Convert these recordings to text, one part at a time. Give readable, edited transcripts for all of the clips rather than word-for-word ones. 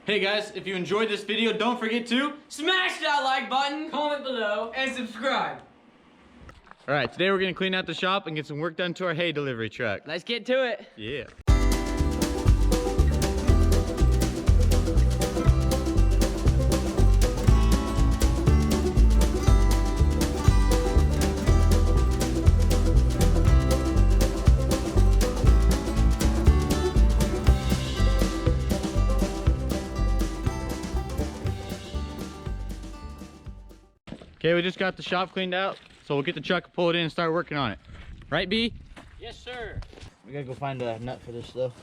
Hey guys, if you enjoyed this video, don't forget to smash that like button, comment below, and subscribe. All right, today we're gonna clean out the shop and get some work done to our hay delivery truck. Let's get to it. Yeah. Okay, we just got the shop cleaned out, so we'll get the truck, pull it in, and start working on it. Right, B? Yes, sir. We gotta go find a nut for this though.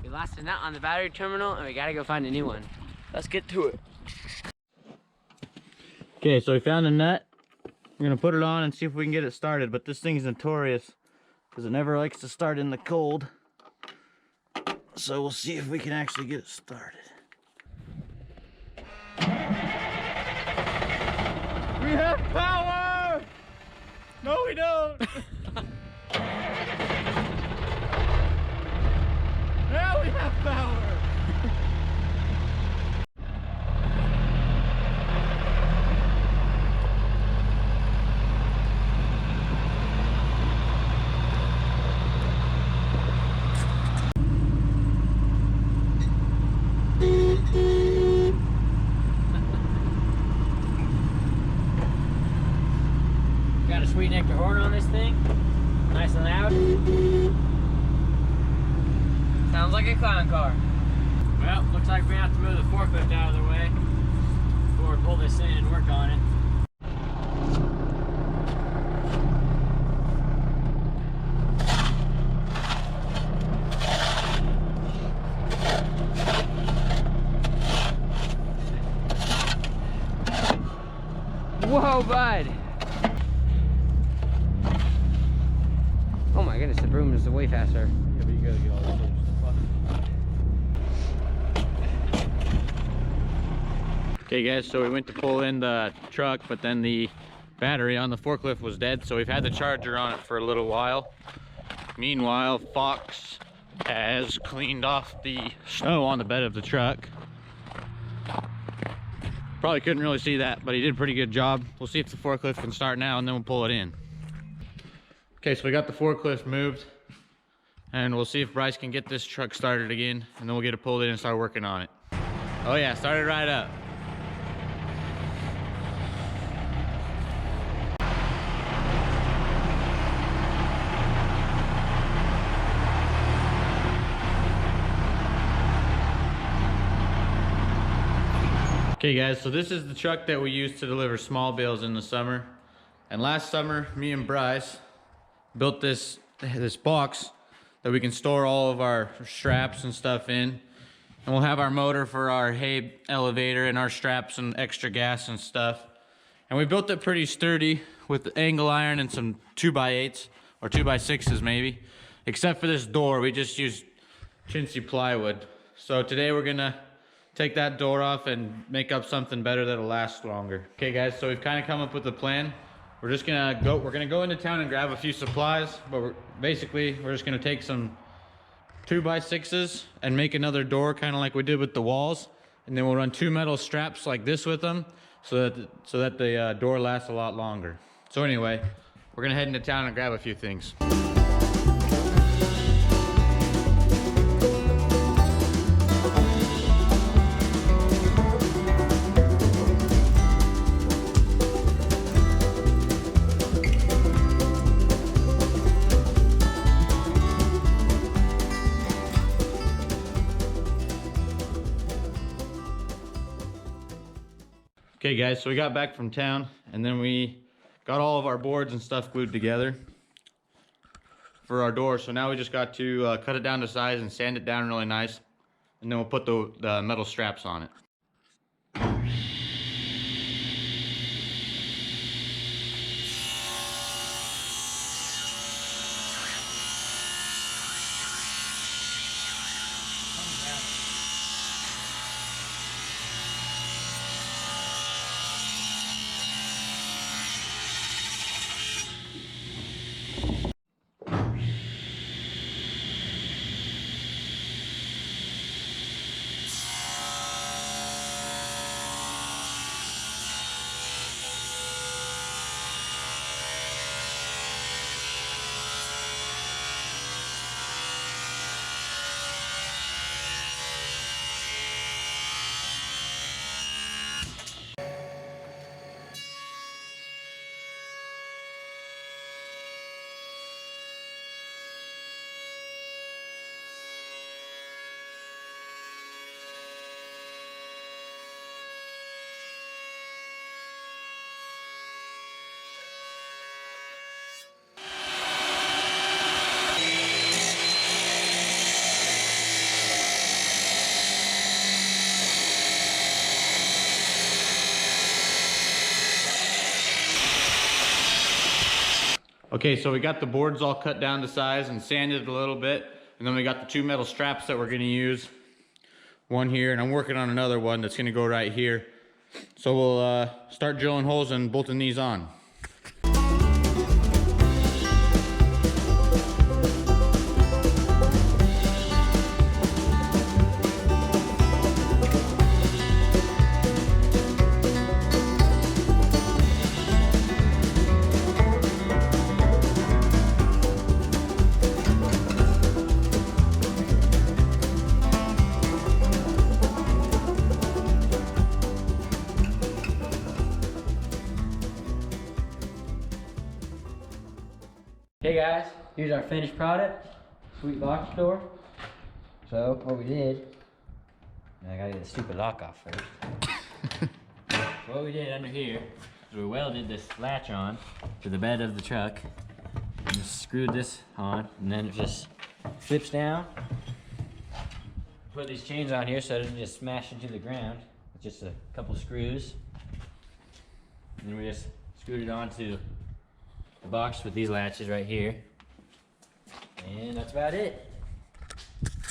We lost a nut on the battery terminal, and we gotta go find a new one. Let's get to it. Okay, so we found a nut. We're gonna put it on and see if we can get it started, but this thing's notorious because it never likes to start in the cold. So we'll see if we can actually get it started. We have power! No, we don't! Now we have power! Got a sweet nectar horn on this thing. Nice and loud. Sounds like a clown car. Well, looks like we have to move the forklift out of the way before we pull this in and work on it. Whoa, bud! Oh my goodness, the broom is way faster. Yeah, but you gotta get all this other stuff off. Okay guys, so we went to pull in the truck, but then the battery on the forklift was dead, so we've had the charger on it for a little while. Meanwhile, Fox has cleaned off the snow on the bed of the truck. Probably couldn't really see that, but he did a pretty good job. We'll see if the forklift can start now and then we'll pull it in. Okay, so we got the forklift moved and we'll see if Bryce can get this truck started again and then we'll get it pulled in and start working on it. Oh yeah, started right up. Okay guys, so this is the truck that we use to deliver small bales in the summer. And last summer, me and Bryce built this box that we can store all of our straps and stuff in. And we'll have our motor for our hay elevator and our straps and extra gas and stuff. And we built it pretty sturdy with angle iron and some 2x8s or 2x6s maybe. Except for this door, we just used chintzy plywood. So today we're gonna take that door off and make up something better that'll last longer. Okay guys, so we've kind of come up with a plan. We're gonna go into town and grab a few supplies, but we're just gonna take some 2x6s and make another door kind of like we did with the walls. And then we'll run 2 metal straps like this with them so that the door lasts a lot longer. So anyway, we're gonna head into town and grab a few things. Okay guys, so we got back from town and then we got all of our boards and stuff glued together for our door. So now we just got to cut it down to size and sand it down really nice. And then we'll put the metal straps on it. Okay, so we got the boards all cut down to size and sanded a little bit. And then we got the 2 metal straps that we're gonna use. One here, and I'm working on another one that's gonna go right here. So we'll start drilling holes and bolting these on. Hey guys, here's our finished product. Sweet box door. So what we did, I gotta get the stupid lock off first. So what we did under here is we welded this latch on to the bed of the truck and just screwed this on, and then it just flips down. Put these chains on here so it doesn't just smash into the ground with just a couple screws. And then we just screwed it onto the box with these latches right here. And that's about it.